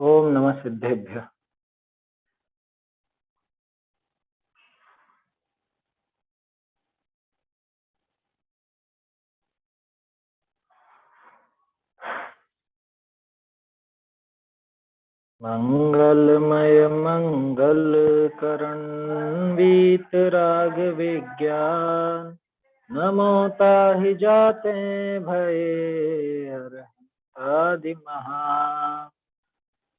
ओम नमः सिद्धेभ्यः। मंगलमय मंगल करण वीतराग विज्ञान नमो ताहि जाते भये हर आदि महा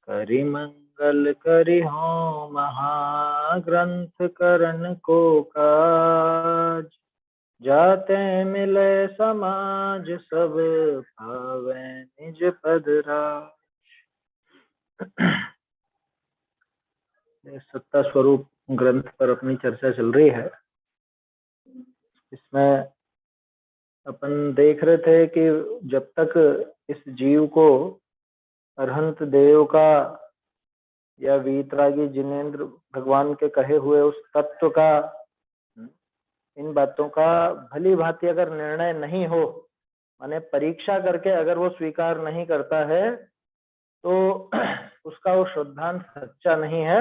करि मंगल करि हो महाग्रंथ करण को काज जाते मिले समाज सब पावे निज पद राज। सत्ता स्वरूप ग्रंथ पर अपनी चर्चा चल रही है। इसमें अपन देख रहे थे कि जब तक इस जीव को अरहंत देव का या वीतरागी जिनेन्द्र भगवान के कहे हुए उस तत्व का, इन बातों का भली भांति अगर निर्णय नहीं हो, माने परीक्षा करके अगर वो स्वीकार नहीं करता है तो उसका वो श्रद्धांत सच्चा नहीं है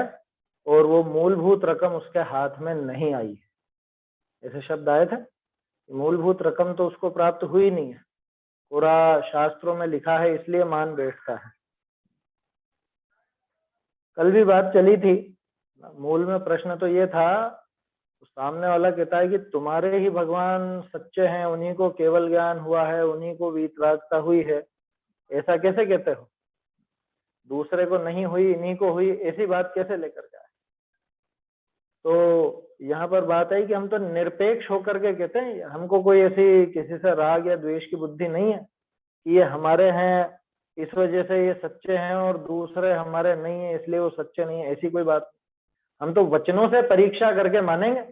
और वो मूलभूत रकम उसके हाथ में नहीं आई है। ऐसे शब्द आए थे, मूलभूत रकम तो उसको प्राप्त हुई नहीं है, पूरा शास्त्रों में लिखा है इसलिए मान बैठता है। कल भी बात चली थी, मूल में प्रश्न तो ये था, तो सामने वाला कहता है कि तुम्हारे ही भगवान सच्चे हैं, उन्हीं को केवल ज्ञान हुआ है, उन्हीं को वीतरागता हुई है, ऐसा कैसे कहते हो? दूसरे को नहीं हुई, इन्हीं को हुई, ऐसी बात कैसे लेकर के आए? तो यहाँ पर बात है कि हम तो निरपेक्ष होकर के कहते हैं, हमको कोई ऐसी किसी से राग या द्वेष की बुद्धि नहीं है कि ये हमारे हैं इस वजह से ये सच्चे हैं और दूसरे हमारे नहीं है इसलिए वो सच्चे नहीं है, ऐसी कोई बात। हम तो वचनों से परीक्षा करके मानेंगे,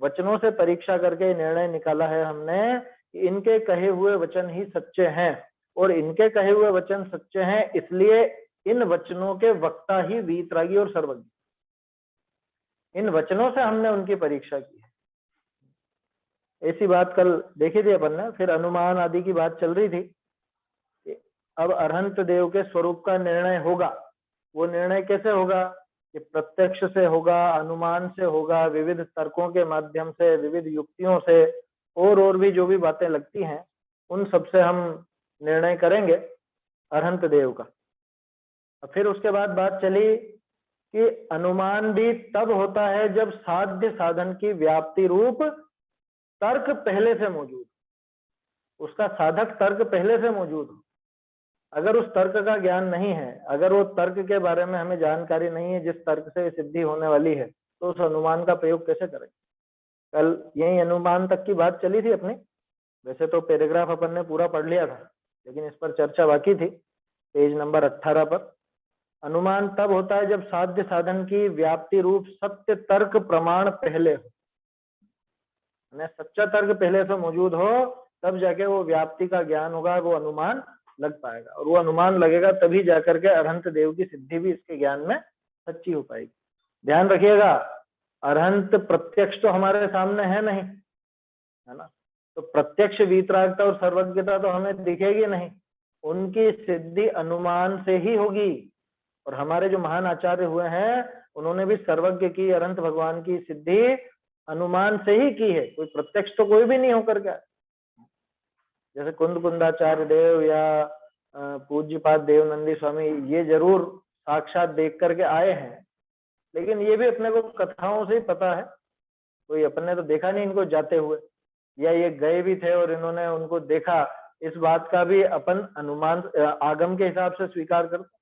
वचनों से परीक्षा करके निर्णय निकाला है हमने कि इनके कहे हुए वचन ही सच्चे हैं और इनके कहे हुए वचन सच्चे हैं इसलिए इन वचनों के वक्ता ही वीतरागी और सर्वज्ञ। इन वचनों से हमने उनकी परीक्षा की है। ऐसी बात कल देखी थी अपन ने। फिर अनुमान आदि की बात चल रही थी। अब अरहंत देव के स्वरूप का निर्णय होगा, वो निर्णय कैसे होगा? कि प्रत्यक्ष से होगा, अनुमान से होगा, विविध तर्कों के माध्यम से, विविध युक्तियों से और भी जो भी बातें लगती हैं उन सब से हम निर्णय करेंगे अरहंत देव का। फिर उसके बाद बात चली कि अनुमान भी तब होता है जब साध्य साधन की व्याप्ति रूप तर्क पहले से मौजूद, उसका साधक तर्क पहले से मौजूद हो। अगर उस तर्क का ज्ञान नहीं है, अगर वो तर्क के बारे में हमें जानकारी नहीं है जिस तर्क से सिद्धि होने वाली है, तो उस अनुमान का प्रयोग कैसे करें? कल यही अनुमान तक की बात चली थी अपनी। वैसे तो पैराग्राफ अपन ने पूरा पढ़ लिया था, लेकिन इस पर चर्चा बाकी थी। पेज नंबर 18 पर अनुमान तब होता है जब साध्य साधन की व्याप्ति रूप सत्य तर्क प्रमाण पहले हो, सच्चा तर्क पहले से मौजूद हो, तब जाके वो व्याप्ति का ज्ञान होगा, वो अनुमान लग पाएगा और वो अनुमान लगेगा तभी जाकर के अरहंत देव की सिद्धि भी इसके ज्ञान में सच्ची हो पाएगी। ध्यान रखिएगा, अरहंत प्रत्यक्ष तो हमारे सामने है नहीं, है ना, तो प्रत्यक्ष वीतरागता और सर्वज्ञता तो हमें दिखेगी नहीं, उनकी सिद्धि अनुमान से ही होगी। और हमारे जो महान आचार्य हुए हैं उन्होंने भी सर्वज्ञ की, अनंत भगवान की सिद्धि अनुमान से ही की है, कोई प्रत्यक्ष तो कोई भी नहीं होकर के। जैसे कुंद कुंदाचार्य देव या पूज्यपाद देवनंदी स्वामी, ये जरूर साक्षात देख करके आए हैं, लेकिन ये भी अपने को कथाओं से ही पता है, कोई अपने तो देखा नहीं इनको जाते हुए, या ये गए भी थे और इन्होंने उनको देखा, इस बात का भी अपन अनुमान आगम के हिसाब से स्वीकार करते।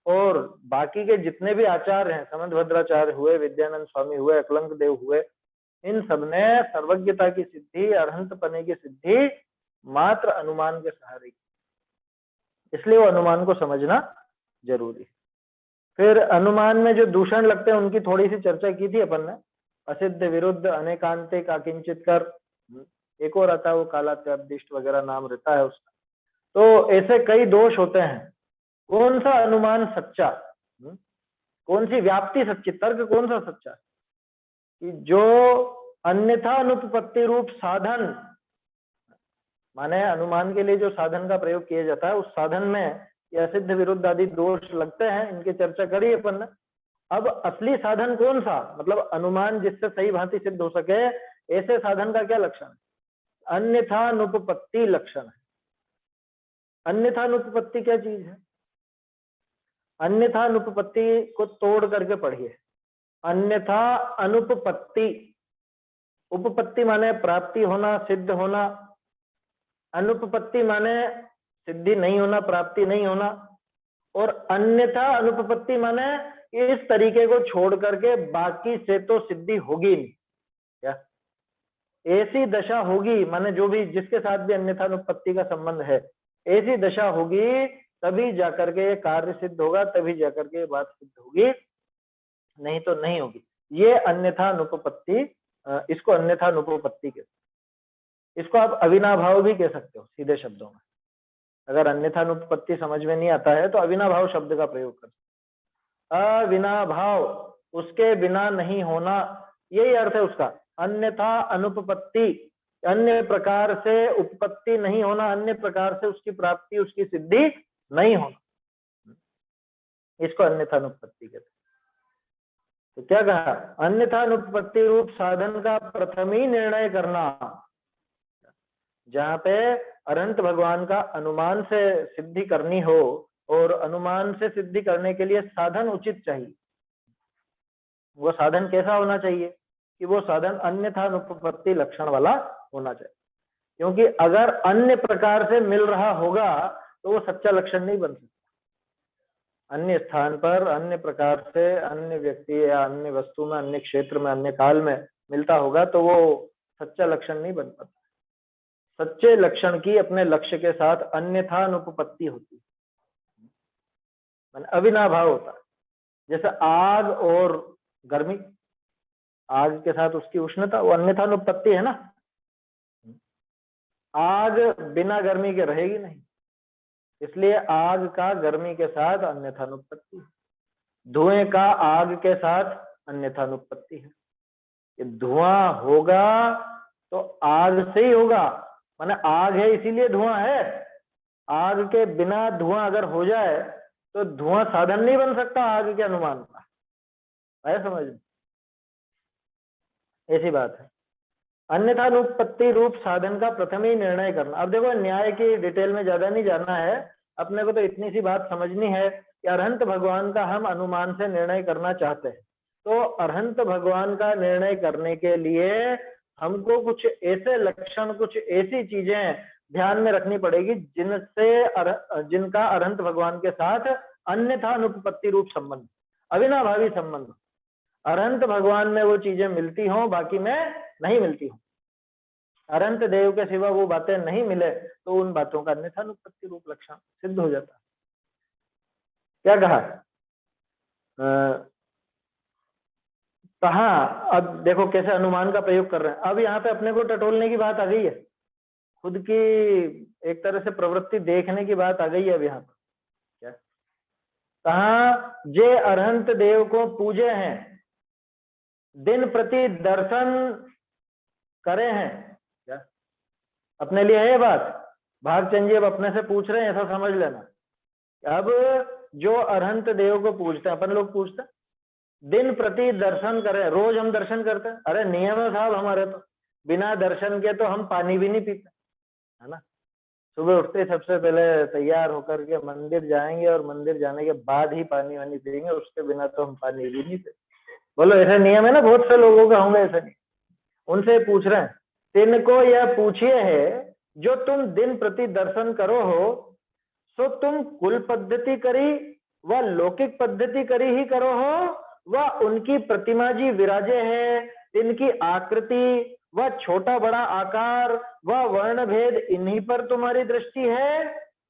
और बाकी के जितने भी आचार्य हैं, समंत भद्राचार्य हुए, विद्यानंद स्वामी हुए, अकलंक देव हुए, इन सबने सर्वज्ञता की सिद्धि, अरहंत पने की सिद्धि मात्र अनुमान के सहारे की, इसलिए वो अनुमान को समझना जरूरी है। फिर अनुमान में जो दूषण लगते हैं उनकी थोड़ी सी चर्चा की थी अपन ने। असिद्ध, विरुद्ध, अनेकांतिक, अकिंचित कर, एक और आता है वो कालात्यादिष्ट वगैरह नाम रहता है उसका। तो ऐसे कई दोष होते हैं। कौन सा अनुमान सच्चा, कौन सी व्याप्ति सच्ची, तर्क कौन सा सच्चा? कि जो अन्यथा अनुपपत्ति रूप साधन, माने अनुमान के लिए जो साधन का प्रयोग किया जाता है उस साधन में या सिद्ध विरुद्ध आदि दोष लगते हैं, इनकी चर्चा करी अपन ने। अब असली साधन कौन सा, मतलब अनुमान जिससे सही भांति सिद्ध हो सके, ऐसे साधन का क्या लक्षण है? अन्यथानुपपत्ति लक्षण है। अन्यथानुपपत्ति क्या चीज है? अन्यथानुपपत्ति को तोड़ करके पढ़िए। अन्यथा अनुपपत्ति, उपपत्ति माने प्राप्ति होना, सिद्ध होना, अनुपपत्ति माने सिद्धि नहीं होना, प्राप्ति नहीं होना, और अन्यथा अनुपपत्ति माने इस तरीके को छोड़ करके बाकी से तो सिद्धि होगी नहीं, क्या ऐसी दशा होगी, माने जो भी जिसके साथ भी अन्यथा अनुपपत्ति का संबंध है, ऐसी दशा होगी तभी जाकर के ये कार्य सिद्ध होगा, तभी जाकर के ये बात सिद्ध होगी, नहीं तो नहीं होगी। ये अन्यथा अनुपपत्ति, इसको अन्यथा अनुपपत्ति कहते हैं। इसको आप अविनाभाव भी कह सकते हो सीधे शब्दों में। अगर अन्यथा अनुपपत्ति समझ में नहीं आता है तो अविनाभाव शब्द का प्रयोग कर। अविनाभाव, उसके बिना नहीं होना, यही अर्थ है उसका। अन्यथा अनुपपत्ति, अन्य प्रकार से उपपत्ति नहीं होना, अन्य प्रकार से उसकी प्राप्ति, उसकी सिद्धि नहीं होना, इसको अन्यथा अनुपपत्ति कहते हैं। तो क्या कहा? अन्यथा अनुपपत्ति रूप साधन का प्रथम ही निर्णय करना, जहां पे अरहंत भगवान का अनुमान से सिद्धि करनी हो, और अनुमान से सिद्धि करने के लिए साधन उचित चाहिए। वो साधन कैसा होना चाहिए? कि वो साधन अन्यथा अनुपपत्ति लक्षण वाला होना चाहिए, क्योंकि अगर अन्य प्रकार से मिल रहा होगा तो वो सच्चा लक्षण नहीं बन सकता। अन्य स्थान पर, अन्य प्रकार से, अन्य व्यक्ति या अन्य वस्तु में, अन्य क्षेत्र में, अन्य काल में मिलता होगा तो वो सच्चा लक्षण नहीं बन पाता। सच्चे लक्षण की अपने लक्ष्य के साथ अन्यथा अनुपपत्ति होती है, अविनाभाव होता है। जैसे आग और गर्मी, आग के साथ उसकी उष्णता, वो अन्यथा अनुपपत्ति है ना। आग बिना गर्मी के रहेगी नहीं, इसलिए आग का गर्मी के साथ अन्यथा अनुपपत्ति। धुएं का आग के साथ अन्यथा अनुपपत्ति है। ये धुआं होगा तो आग से ही होगा, माने आग है इसीलिए धुआं है। आग के बिना धुआं अगर हो जाए तो धुआं साधन नहीं बन सकता आग के अनुमान का, है समझ में? ऐसी बात है। अन्यथा अनुपपत्ति रूप साधन का प्रथम ही निर्णय करना। अब देखो, न्याय की डिटेल में ज्यादा नहीं जाना है, अपने को तो इतनी सी बात समझनी है कि अरहंत भगवान का हम अनुमान से निर्णय करना चाहते हैं, तो अरहंत भगवान का निर्णय करने के लिए हमको कुछ ऐसे लक्षण, कुछ ऐसी चीजें ध्यान में रखनी पड़ेगी जिनका अरहंत भगवान के साथ अन्यथा अनुपपत्ति रूप संबंध, अविनाभावी संबंध। अरहंत भगवान में वो चीजें मिलती हों, बाकी में नहीं मिलती हो। अरहंत देव के सिवा वो बातें नहीं मिले तो उन बातों का अन्यथा अनुपपत्ति रूप लक्षण सिद्ध हो जाता है। क्या कहा? कहा अब देखो कैसे अनुमान का प्रयोग कर रहे हैं। अब यहाँ पे अपने को टटोलने की बात आ गई है, खुद की एक तरह से प्रवृत्ति देखने की बात आ गई है अब यहाँ पर। क्या कहा? जे अरहंत देव को पूजे हैं, दिन प्रति दर्शन करे हैं। क्या अपने लिए है ये बात? भागचंद जी अब अपने से पूछ रहे हैं, ऐसा समझ लेना। अब जो अरहंत देव को पूजते हैं, अपन लोग पूछते हैं, दिन प्रति दर्शन करें, रोज हम दर्शन करते हैं। अरे नियम है साहब हमारे, तो बिना दर्शन के तो हम पानी भी नहीं पीते, है ना। सुबह उठते सबसे पहले तैयार होकर के मंदिर जाएंगे और मंदिर जाने के बाद ही पानी वानी पियेंगे, उसके बिना तो हम पानी भी नहीं पीते। बोलो ऐसा नियम है ना, बहुत से लोगों का होंगे ऐसा नहीं। उनसे पूछ रहे हैं, तिनको यह पूछिए है जो तुम दिन प्रति दर्शन करो हो, सो तुम कुल पद्धति करी व लौकिक पद्धति करी ही करो हो, व उनकी प्रतिमा जी विराजे है, इनकी आकृति व छोटा बड़ा आकार व वर्ण भेद इन्हीं पर तुम्हारी दृष्टि है,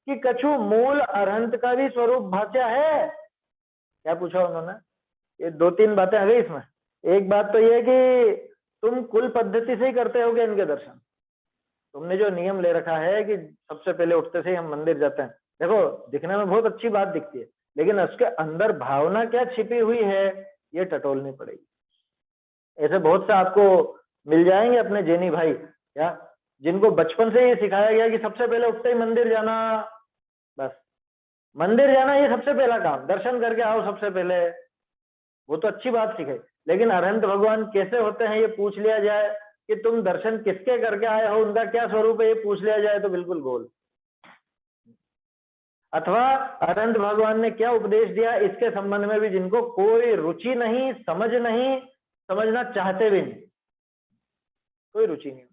कि कछु मूल अरहंत का भी स्वरूप भाष्य है। क्या पूछा उन्होंने? ये दो तीन बातें आ गई इसमें। एक बात तो ये कि तुम कुल पद्धति से ही करते होगे इनके दर्शन। तुमने जो नियम ले रखा है कि सबसे पहले उठते से ही हम मंदिर जाते हैं, देखो दिखने में बहुत अच्छी बात दिखती है, लेकिन उसके अंदर भावना क्या छिपी हुई है ये टटोलनी पड़ेगी। ऐसे बहुत से आपको मिल जाएंगे अपने जैनी भाई, क्या जिनको बचपन से ही सिखाया गया कि सबसे पहले उठते ही मंदिर जाना, बस मंदिर जाना ये सबसे पहला काम, दर्शन करके आओ सबसे पहले, वो तो अच्छी बात सिखाई। लेकिन अरहंत भगवान कैसे होते हैं ये पूछ लिया जाए कि तुम दर्शन किसके करके आए हो, उनका क्या स्वरूप है, ये पूछ लिया जाए तो बिल्कुल गोल। अथवा अरहंत भगवान ने क्या उपदेश दिया इसके संबंध में भी जिनको कोई रुचि नहीं, समझ नहीं, समझना चाहते भी नहीं, कोई रुचि नहीं,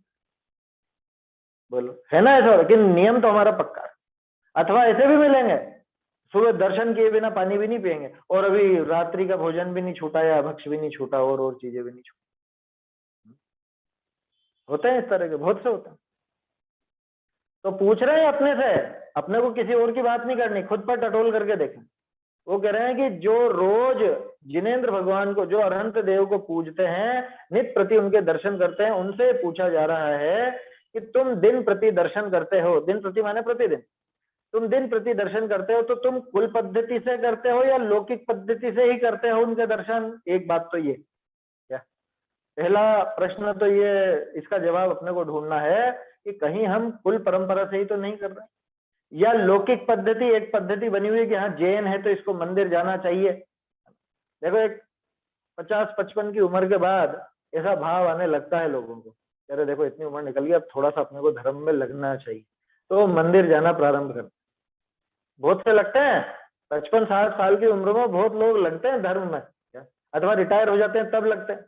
बोलो है ना ऐसा? लेकिन नियम तो हमारा पक्का है। अथवा ऐसे भी मिलेंगे, सुबह दर्शन किए बिना पानी भी नहीं पिएंगे और अभी रात्रि का भोजन भी नहीं छूटा या भक्ष्य भी नहीं छूटा और चीजें भी नहीं छूटा। होते हैं इस तरह के, बहुत से होते हैं। तो पूछ रहे हैं अपने से, अपने को किसी और की बात नहीं करनी, खुद पर टटोल करके देखें। वो कह रहे हैं कि जो रोज जिनेंद्र भगवान को, जो अरहंत देव को पूजते हैं, नित्य प्रति उनके दर्शन करते हैं, उनसे पूछा जा रहा है कि तुम दिन प्रति दर्शन करते हो, दिन प्रति माने प्रतिदिन, तुम दिन प्रति दर्शन करते हो तो तुम कुल पद्धति से करते हो या लौकिक पद्धति से ही करते हो उनके दर्शन? एक बात तो ये क्या, पहला प्रश्न तो ये, इसका जवाब अपने को ढूंढना है कि कहीं हम कुल परंपरा से ही तो नहीं कर रहे, या लौकिक पद्धति एक पद्धति बनी हुई है कि हाँ जैन है तो इसको मंदिर जाना चाहिए। देखो एक 50-55 की उम्र के बाद ऐसा भाव आने लगता है लोगों को, अरे देखो इतनी उम्र निकल गई, अब थोड़ा सा अपने को धर्म में लगना चाहिए, तो मंदिर जाना प्रारंभ करते। बहुत से लगते हैं 55-60 साल की उम्र में, बहुत लोग लगते हैं धर्म में, अथवा रिटायर हो जाते हैं तब लगते हैं।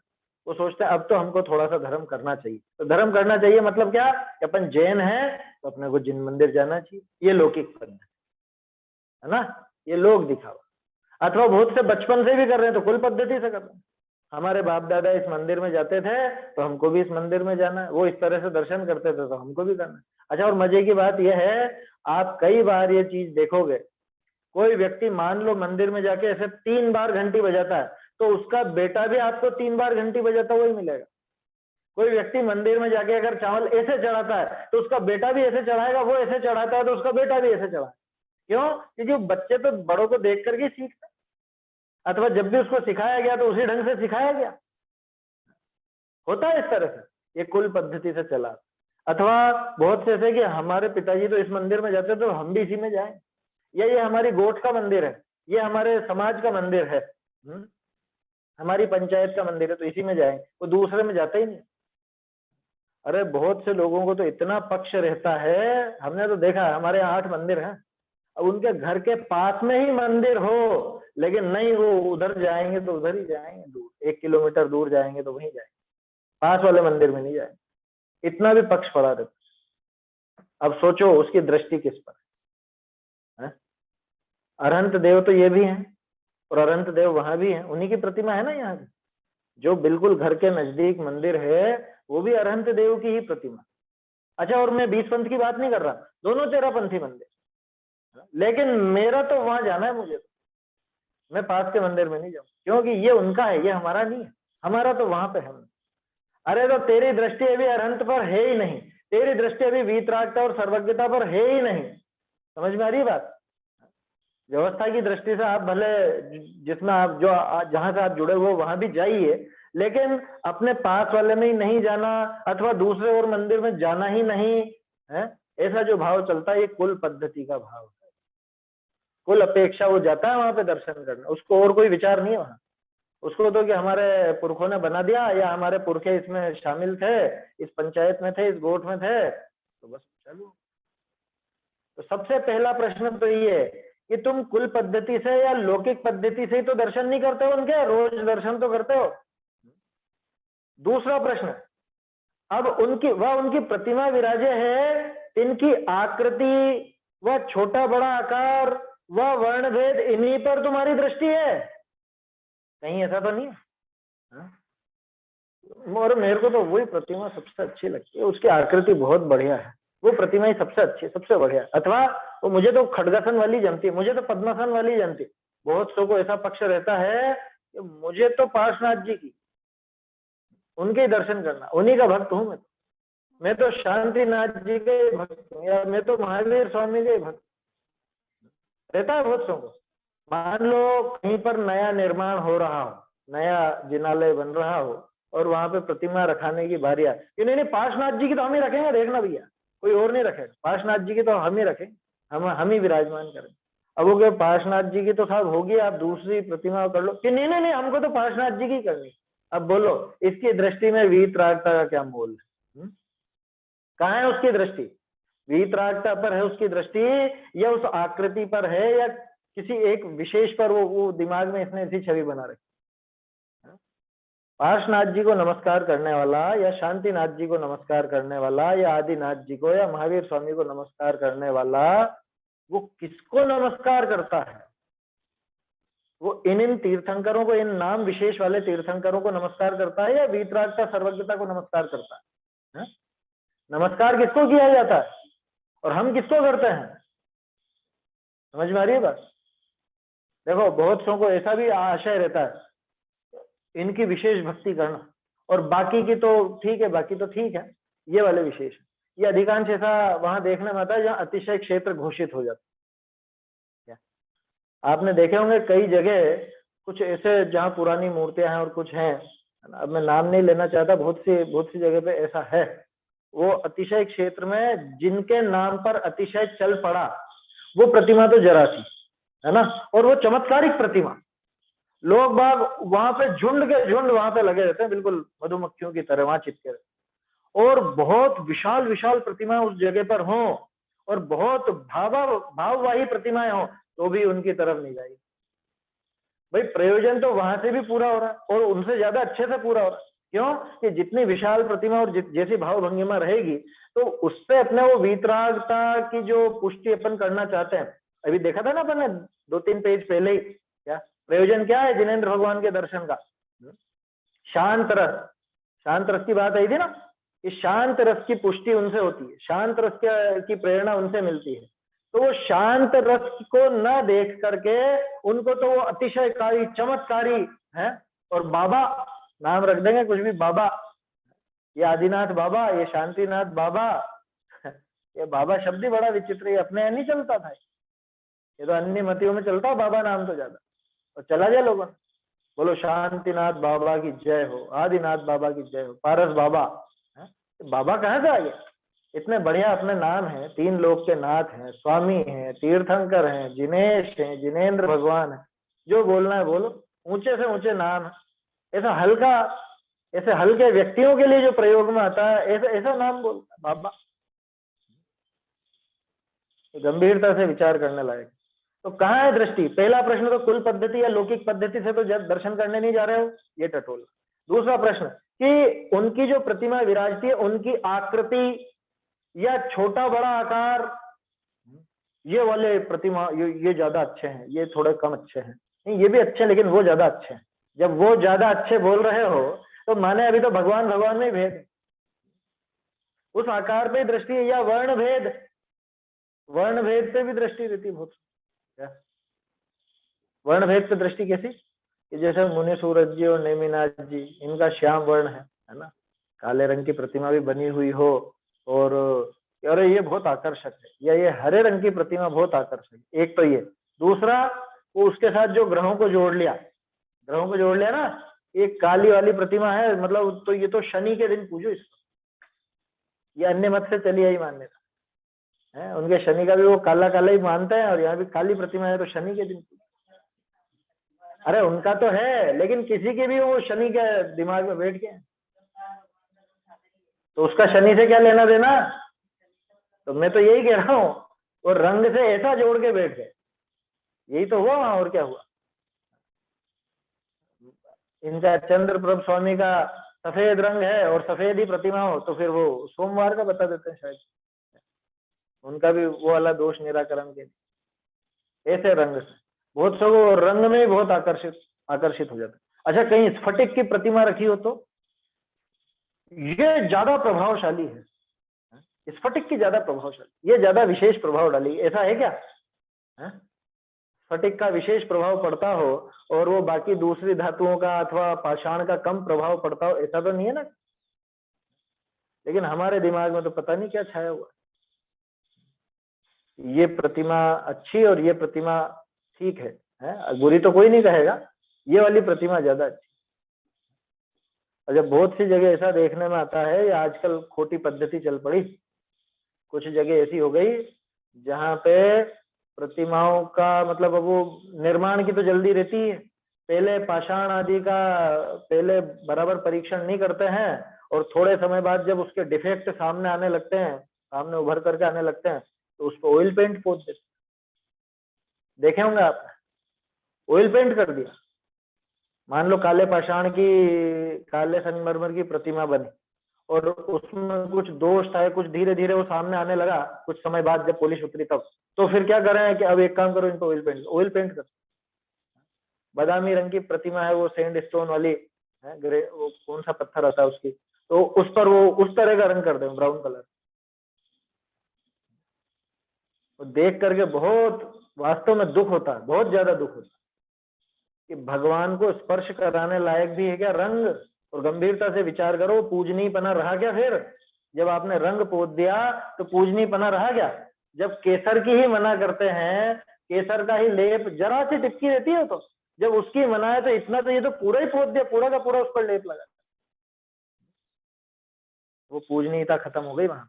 वो सोचते हैं अब तो हमको थोड़ा सा धर्म करना चाहिए। तो धर्म करना चाहिए मतलब क्या, कि अपन जैन है तो अपने को जिन मंदिर जाना चाहिए, ये लौकिक पद्धति है ना, ये लोग दिखावा। अथवा बहुत से बचपन से भी कर रहे हैं तो कुल पद्धति से कर रहे हैं, हमारे बाप दादा इस मंदिर में जाते थे तो हमको भी इस मंदिर में जाना है, वो इस तरह से दर्शन करते थे तो हमको भी करना है। अच्छा, और मजे की बात यह है, आप कई बार ये चीज देखोगे, कोई व्यक्ति मान लो मंदिर में जाके ऐसे 3 बार घंटी बजाता है तो उसका बेटा भी आपको 3 बार घंटी बजाता हुआ ही मिलेगा। कोई व्यक्ति मंदिर में जाके अगर चावल ऐसे चढ़ाता है तो उसका बेटा भी ऐसे चढ़ाएगा, वो ऐसे चढ़ाता है तो उसका बेटा भी ऐसे चढ़ाएगा। क्यों? क्योंकि बच्चे तो बड़ों को देख करके सीखते हैं, अथवा जब भी उसको सिखाया गया तो उसी ढंग से सिखाया गया, होता है इस तरह से, ये कुल पद्धति से चला। अथवा बहुत से ऐसे कि हमारे पिताजी तो इस मंदिर में जाते तो हम भी इसी में जाएं, या ये हमारी गोठ का मंदिर है, ये हमारे समाज का मंदिर है, हमारी पंचायत का मंदिर है तो इसी में जाएं, वो दूसरे में जाते ही नहीं। अरे बहुत से लोगों को तो इतना पक्ष रहता है, हमने तो देखा है, हमारे 8 मंदिर हैं, अब उनके घर के पास में ही मंदिर हो, लेकिन नहीं, वो उधर जाएंगे तो उधर ही जाएंगे, दूर 1 किलोमीटर दूर जाएंगे तो वहीं जाएंगे, पास वाले मंदिर में नहीं जाएंगे। इतना भी पक्ष पड़ा रहता। अब सोचो उसकी दृष्टि किस पर है? अरहंत देव तो ये भी हैं और अरहंत देव वहां भी हैं, उन्हीं की प्रतिमा है ना यहाँ की, जो बिल्कुल घर के नजदीक मंदिर है वो भी अरहंत देव की ही प्रतिमा। अच्छा, और मैं 20 पंथ की बात नहीं कर रहा, दोनों तेरापंथी मंदिर, लेकिन मेरा तो वहां जाना है, मुझे तो, मैं पास के मंदिर में नहीं जाऊँ, क्योंकि ये उनका है, ये हमारा नहीं है, हमारा तो वहां पे है। अरे तो तेरी दृष्टि अभी अरहंत पर है ही नहीं, तेरी दृष्टि अभी वीतरागता और सर्वज्ञता पर है ही नहीं, समझ में आ रही बात? व्यवस्था की दृष्टि से आप भले जिसमें आप जो जहां से आप जुड़े हुए वहां भी जाइए, लेकिन अपने पास वाले में ही नहीं जाना, अथवा दूसरे और मंदिर में जाना ही नहीं है, ऐसा जो भाव चलता है ये कुल पद्धति का भाव है, कुल अपेक्षा वो जाता है वहां पे दर्शन करने, उसको और कोई विचार नहीं है वहां, उसको तो कि हमारे पुरखों ने बना दिया या हमारे पुरखे इसमें शामिल थे, इस पंचायत में थे, इस गोठ में थे, तो बस चलो। तो सबसे पहला प्रश्न तो ये कि तुम कुल पद्धति से या लौकिक पद्धति से ही तो दर्शन नहीं करते हो उनके, रोज दर्शन तो करते हो। दूसरा प्रश्न, अब उनकी प्रतिमा विराजे है, इनकी आकृति, वह छोटा बड़ा आकार, वह वर्ण भेद, इन्हीं पर तुम्हारी दृष्टि है, कहीं ऐसा तो नहीं है? और मेरे को तो वही प्रतिमा सबसे अच्छी लगती है, उसकी आकृति बहुत बढ़िया है, वो प्रतिमा ही सबसे अच्छी, सबसे बढ़िया। अथवा वो मुझे तो खड्गासन वाली जमती है, मुझे तो पद्मासन वाली जमती है। बहुत सौ को ऐसा पक्ष रहता है कि मुझे तो पार्श्वनाथ जी की, उनके दर्शन करना, उन्हीं का भक्त हूं मैं तो शांतिनाथ जी के भक्त हूँ, या मैं तो महावीर स्वामी के भक्त रहता है बहुत सौ को। मान लो कहीं पर नया निर्माण हो रहा हो, नया जिनालय बन रहा हो और वहां पे प्रतिमा रखाने की बारी आए, नहीं पार्श्वनाथ जी की तो हम ही रखेंगे, देखना भैया, कोई और नहीं रखेगा, पार्श्वनाथ जी की तो हम ही रखेंगे, हम ही विराजमान करेंगे। अब वो क्या पार्श्वनाथ जी की तो साहब होगी, आप दूसरी प्रतिमा कर लो कि नहीं नहीं नहीं हमको तो पार्श्वनाथ जी की करनी। अब बोलो इसकी दृष्टि में वीतरागता का क्या मोल है? कहाँ है उसकी दृष्टि? वीतरागता पर है उसकी दृष्टि, या उस आकृति पर है, या किसी एक विशेष पर वो दिमाग में इसने ऐसी छवि बना रखी? पार्श्वनाथ जी को नमस्कार करने वाला, या शांतिनाथ जी को नमस्कार करने वाला, या आदिनाथ जी को, या महावीर स्वामी को नमस्कार करने वाला, वो किसको नमस्कार करता है? वो इन तीर्थंकरों को, इन नाम विशेष वाले तीर्थंकरों को नमस्कार करता है, या वीतरागता सर्वज्ञता को नमस्कार करता है? नमस्कार किसको किया जाता है और हम किसको करते हैं? समझ में आ रही है बात? देखो बहुत सौ को ऐसा भी आशय रहता है इनकी विशेष भक्ति करना, और बाकी की तो ठीक है, बाकी तो ठीक है, ये वाले विशेष। ये अधिकांश ऐसा वहां देखने में आता है जहाँ अतिशय क्षेत्र घोषित हो जाता है। आपने देखे होंगे कई जगह कुछ ऐसे जहाँ पुरानी मूर्तियां हैं और कुछ हैं, अब मैं नाम नहीं लेना चाहता, बहुत सी जगह पे ऐसा है, वो अतिशय क्षेत्र में जिनके नाम पर अतिशय चल पड़ा, वो प्रतिमा तो जरा सी है ना, और वो चमत्कारिक प्रतिमा, लोग बाग वहां पे झुंड के झुंड वहां पे लगे रहते हैं, बिल्कुल मधुमक्खियों की तरह वहां चिपके रहते, और बहुत विशाल विशाल प्रतिमाएं उस जगह पर हों, और बहुत भाववाही प्रतिमाएं हों, तो भी उनकी तरफ नहीं जाएगी। भाई प्रयोजन तो वहां से भी पूरा हो रहा है, और उनसे ज्यादा अच्छे से पूरा हो रहा है। क्यों? कि जितनी विशाल प्रतिमा और जैसी भाव भंगिमा रहेगी, तो उससे अपने वो वीतरागता की जो पुष्टि अपन करना चाहते हैं, अभी देखा था ना अपन ने 2-3 पेज पहले ही, क्या प्रयोजन क्या है जिनेंद्र भगवान के दर्शन का? शांत रस, शांत रस की बात आई थी ना, कि शांत रस की पुष्टि उनसे होती है, शांत रस की प्रेरणा उनसे मिलती है। तो वो शांत रस को न देख करके उनको तो वो अतिशयकारी चमत्कारी है, और बाबा नाम रख देंगे कुछ भी, बाबा, ये आदिनाथ बाबा, ये शांतिनाथ बाबा, ये बाबा शब्द ही बड़ा विचित्र, ये अपने नहीं चलता था, ये तो अन्य मतियों में चलता है बाबा नाम तो ज्यादा, और चला जाए लोगों ने। बोलो शांतिनाथ बाबा की जय हो, आदिनाथ बाबा की जय हो, पारस बाबा। बाबा कहाँ से आ गए? इतने बढ़िया अपने नाम है, 3 लोक के नाथ हैं, स्वामी हैं, तीर्थंकर हैं, जिनेश हैं, जिनेंद्र भगवान है, जो बोलना है बोलो, ऊंचे से ऊंचे नाम है। ऐसा हल्का, ऐसे हल्के व्यक्तियों के लिए जो प्रयोग में आता है, ऐसा नाम बोलता है बाबा। गंभीरता से विचार करने लायक। तो कहाँ है दृष्टि? पहला प्रश्न तो कुल पद्धति या लौकिक पद्धति से तो दर्शन करने नहीं जा रहे हो, ये टटोल। दूसरा प्रश्न कि उनकी जो प्रतिमा विराजती है, उनकी आकृति या छोटा बड़ा आकार, ये वाले प्रतिमा ये ज्यादा अच्छे हैं, ये थोड़े कम अच्छे हैं, नहीं ये भी अच्छे हैं लेकिन वो ज्यादा अच्छे हैं। जब वो ज्यादा अच्छे बोल रहे हो तो माने अभी तो भगवान भगवान में भेद, उस आकार पे दृष्टि है, या वर्ण भेद पे भी दृष्टि रहती बहुत। वर्ण भेद पे दृष्टि कैसी? कि जैसे मुनि सूरज जी और नेमिनाथ जी, इनका श्याम वर्ण है ना, काले रंग की प्रतिमा भी बनी हुई हो, और अरे ये बहुत आकर्षक है, या ये हरे रंग की प्रतिमा बहुत आकर्षक है, एक तो ये। दूसरा, वो उसके साथ जो ग्रहों को जोड़ लिया ना, एक काली वाली प्रतिमा है, मतलब तो ये तो शनि के दिन पूजो इसको, ये अन्य मत से चली आई मान्यता है, उनके शनि का भी वो काला काला ही मानते हैं, और यहाँ भी काली प्रतिमा है तो शनि के दिन। अरे उनका तो है, लेकिन किसी के भी वो शनि के दिमाग में बैठ गए, तो उसका शनि से क्या लेना देना? तो मैं तो यही कह रहा हूँ, वो रंग से ऐसा जोड़ के बैठ गए, यही तो हुआ वहां, और क्या हुआ? इनका चंद्रप्रभ स्वामी का सफेद रंग है और सफेद ही प्रतिमा हो, तो फिर वो सोमवार का बता देते हैं शायद, उनका भी वो वाला दोष निराकरण के लिए। ऐसे रंग से बहुत सब रंग में बहुत आकर्षित हो जाता। अच्छा, कहीं स्फटिक की प्रतिमा रखी हो तो ये ज्यादा प्रभावशाली है, स्फटिक की ज्यादा प्रभावशाली, ये ज्यादा विशेष प्रभाव डाली, ऐसा है क्या? स्फटिक का विशेष प्रभाव पड़ता हो और वो बाकी दूसरी धातुओं का अथवा पाषाण का कम प्रभाव पड़ता हो, ऐसा तो नहीं है ना। लेकिन हमारे दिमाग में तो पता नहीं क्या छाया हुआ, ये प्रतिमा अच्छी और ये प्रतिमा ठीक है, बुरी तो कोई नहीं कहेगा, ये वाली प्रतिमा ज्यादा अच्छी। अच्छा, बहुत सी जगह ऐसा देखने में आता है, ये आजकल खोटी पद्धति चल पड़ी, कुछ जगह ऐसी हो गई जहां पे प्रतिमाओं का मतलब अब वो निर्माण की तो जल्दी रहती है, पहले पाषाण आदि का पहले बराबर परीक्षण नहीं करते हैं, और थोड़े समय बाद जब उसके डिफेक्ट सामने आने लगते हैं, सामने उभर करके आने लगते हैं, तो उस पर ऑयल पेंट पोत देते। देखे होंगे आप, ऑयल पेंट कर दिया। मान लो काले पाषाण की, काले संगमरमर की प्रतिमा बनी, और उसमें कुछ दोष था, कुछ धीरे धीरे वो सामने आने लगा, कुछ समय बाद जब पॉलिश उतरी तब, तो फिर क्या कर रहे हैं कि अब एक काम करो, इनको ऑयल पेंट कर। बादामी रंग की प्रतिमा है, वो सैंड स्टोन वाली है, ग्रे, वो कौन सा पत्थर आता है उसकी, तो उस पर वो उस तरह का रंग कर दे, ब्राउन कलर। तो देख करके बहुत वास्तव में दुख होता है, बहुत ज्यादा दुख होता है कि भगवान को स्पर्श कराने लायक भी है क्या रंग। और गंभीरता से विचार करो, पूजनीयपना रहा क्या फिर? जब आपने रंग पोत दिया तो पूजनीयपना रहा क्या? जब केसर की ही मना करते हैं, केसर का ही लेप जरा सी टिपकी रहती है, तो जब उसकी मना है तो इतना तो ये तो पूरा ही पोत दिया, पूरा का पूरा उस पर लेप लगा, वो पूजनीयता खत्म हो गई वहां।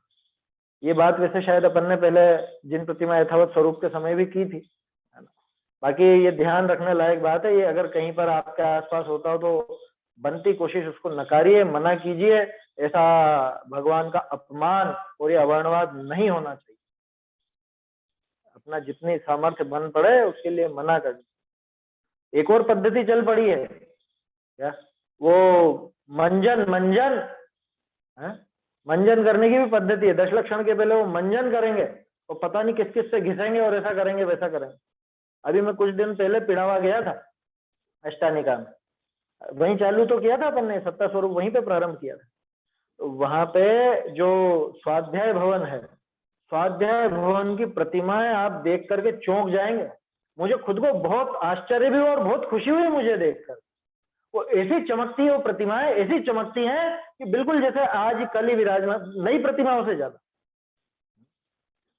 ये बात वैसे शायद अपन ने पहले जिन प्रतिमा यथावत स्वरूप के समय भी की थी, है ना। बाकी ये ध्यान रखने लायक बात है, ये अगर कहीं पर आपके आसपास होता हो तो बनती कोशिश उसको नकारिए, मना कीजिए। ऐसा भगवान का अपमान और ये अवर्णवाद नहीं होना चाहिए। अपना जितनी सामर्थ्य बन पड़े उसके लिए मना कर। एक और पद्धति चल पड़ी है क्या, वो मंजन मंजन है, मंजन करने की भी पद्धति है। दशलक्षण के पहले वो मंजन करेंगे और पता नहीं किस किस से घिसेंगे और ऐसा करेंगे वैसा करेंगे। अभी मैं कुछ दिन पहले पिड़ावा गया था अष्टानिका में, वहीं चालू तो किया था अपन ने, सत्ता स्वरूप वहीं पे प्रारंभ किया था। तो वहां पे जो स्वाध्याय भवन है, स्वाध्याय भवन की प्रतिमाएं आप देख करके चौंक जाएंगे। मुझे खुद को बहुत आश्चर्य भी हुआ और बहुत खुशी हुई मुझे देखकर। वो ऐसी चमकती है, वो प्रतिमाएं ऐसी चमकती हैं कि बिल्कुल जैसे आज कल ही विराजमान, नई प्रतिमाओं से ज्यादा।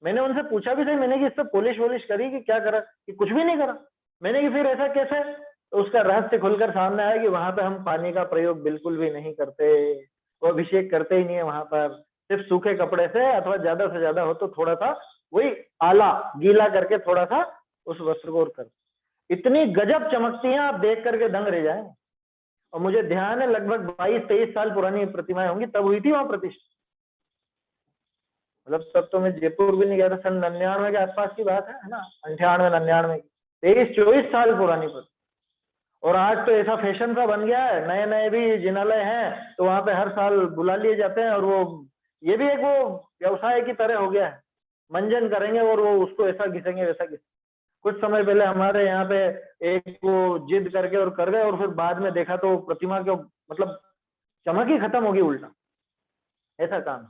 मैंने उनसे पूछा भी सही, मैंने कि इस पर पॉलिश वॉलिश करी कि क्या करा, कि कुछ भी नहीं करा। मैंने कि फिर ऐसा कैसे? तो उसका रहस्य खुलकर सामने आया कि वहां पे हम पानी का प्रयोग बिल्कुल भी नहीं करते, वो अभिषेक करते ही नहीं है वहां पर, सिर्फ सूखे कपड़े से, अथवा ज्यादा से ज्यादा हो तो थोड़ा सा वही आला गीला करके थोड़ा सा उस वस्त्र को कर। इतनी गजब चमकती है, आप देख करके दंग रह जाएंगे। और मुझे ध्यान है लगभग 22-23 साल पुरानी प्रतिमाएं होंगी, तब हुई थी वहां प्रतिष्ठा। मतलब तब तो मैं जयपुर भी नहीं गया था, सन 99 के आसपास की बात है ना, 98-99 की, 23-24 साल पुरानी पर। और आज तो ऐसा फैशन सा बन गया है, नए नए भी जिनालय हैं तो वहां पे हर साल बुला लिए जाते हैं, और वो ये भी एक वो व्यवसाय की तरह हो गया है, मंजन करेंगे और वो उसको ऐसा घिसेंगे वैसा घिसेंगे। कुछ समय पहले हमारे यहाँ पे एक वो जिद करके और कर गए, और फिर बाद में देखा तो प्रतिमा के मतलब चमक ही खत्म होगी, उल्टा ऐसा काम।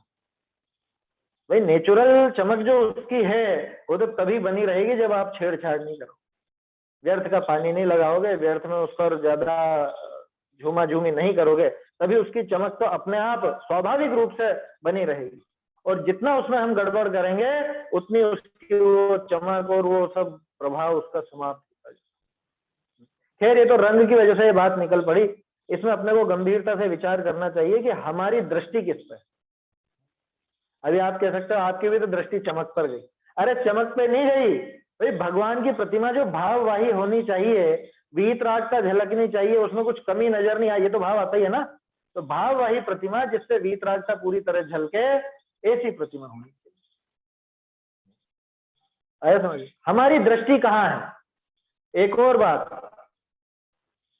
भाई नेचुरल चमक जो उसकी है वो तो तभी बनी रहेगी जब आप छेड़छाड़ नहीं करो, व्यर्थ का पानी नहीं लगाओगे, व्यर्थ में उस पर ज्यादा झूमा झूमी नहीं करोगे, तभी उसकी चमक तो अपने आप स्वाभाविक रूप से बनी रहेगी। और जितना उसमें हम गड़बड़ करेंगे उतनी उसकी वो चमक और वो सब प्रभाव उसका समाप्त होता जाएगा। खैर ये तो रंग की वजह से ये बात निकल पड़ी, इसमें अपने को गंभीरता से विचार करना चाहिए कि हमारी दृष्टि किस पे। अभी आप कह सकते हो आपकी भी तो दृष्टि चमक पर गई, अरे चमक पे नहीं गई भाई, भगवान की प्रतिमा जो भाववाही होनी चाहिए, वीतरागता झलकनी चाहिए, उसमें कुछ कमी नजर नहीं आई, ये तो भाव आता ही है ना। तो भाववाही प्रतिमा जिससे वीतरागता पूरी तरह झलके, ऐसी प्रतिमा होनी चाहिए। आया समझ? हमारी दृष्टि कहाँ है। एक और बात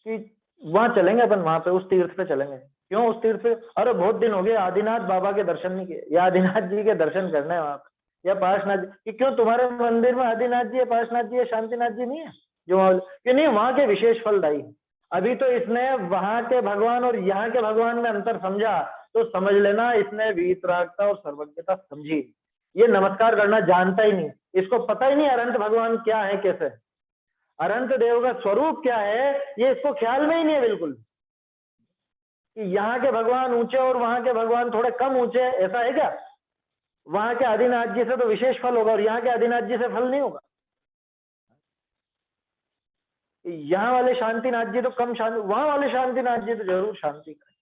कि वहां चलेंगे अपन, वहां पे उस तीर्थ पे चलेंगे। क्यों उस तीर्थ पे? अरे बहुत दिन हो गए आदिनाथ बाबा के दर्शन नहीं किए, या आदिनाथ जी के दर्शन करने हैं वहां पे, या पार्श्वनाथ जी कि क्यों तुम्हारे मंदिर में आदिनाथ जी है, पार्श्वनाथ जी है, शांतिनाथ जी नहीं है जो कि नहीं वहां के विशेष फलदायी। अभी तो इसने वहां के भगवान और यहाँ के भगवान में अंतर समझा, तो समझ लेना इसने वीतरागता और सर्वज्ञता समझी। ये नमस्कार करना जानता ही नहीं, इसको पता ही नहीं अनंत भगवान क्या है, कैसे अनंत देव का स्वरूप क्या है, ये इसको ख्याल में ही नहीं है बिल्कुल। कि यहाँ के भगवान ऊंचे और वहां के भगवान थोड़े कम ऊंचे, ऐसा है क्या? वहां के आदिनाथ जी से तो विशेष फल होगा और यहाँ के आदिनाथ जी से फल नहीं होगा। यहाँ वाले शांतिनाथ जी तो कम शांति, वहां वाले शांतिनाथ जी तो जरूर शांति करें,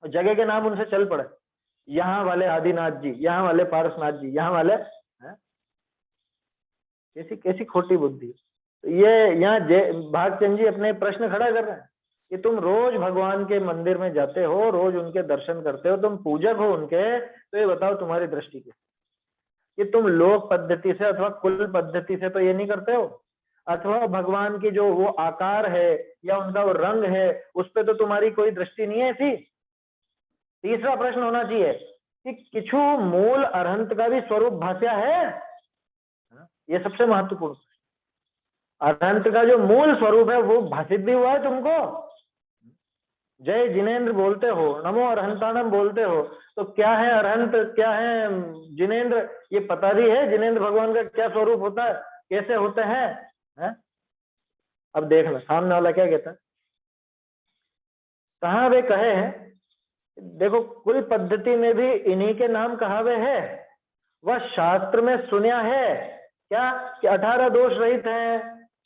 और जगह के नाम उनसे चल पड़े, यहाँ वाले आदिनाथ जी, यहाँ वाले पारसनाथ जी, यहाँ वाले कैसी कैसी खोटी बुद्धि। तो ये यहाँ भागचंद जी अपने प्रश्न खड़ा कर रहे हैं कि तुम रोज भगवान के मंदिर में जाते हो, रोज उनके दर्शन करते हो, तुम पूजक हो उनके, तो ये बताओ तुम्हारी दृष्टि क्या, कि तुम लोक पद्धति से अथवा कुल पद्धति से तो ये नहीं करते हो, अथवा भगवान की जो वो आकार है या उनका वो रंग है उस पर तो तुम्हारी कोई दृष्टि नहीं है ऐसी। तीसरा प्रश्न होना चाहिए कि किछु मूल अरहंत का भी स्वरूप भाष्या है, ये सबसे महत्वपूर्ण। अरहंत का जो मूल स्वरूप है वो भाषित भी हुआ है तुमको। जय जिनेन्द्र बोलते हो, नमो अरहंतानम बोलते हो, तो क्या है अरहंत, क्या है जिनेन्द्र, ये पता भी है जिनेन्द्र भगवान का क्या स्वरूप होता है, कैसे होते हैं, है? अब देखना सामने वाला क्या कहता है, कहाँ वे कहे हैं। देखो कुल पद्धति में भी इन्हीं के नाम कहावे है, वह शास्त्र में सुना है क्या कि 18 दोष रहित है,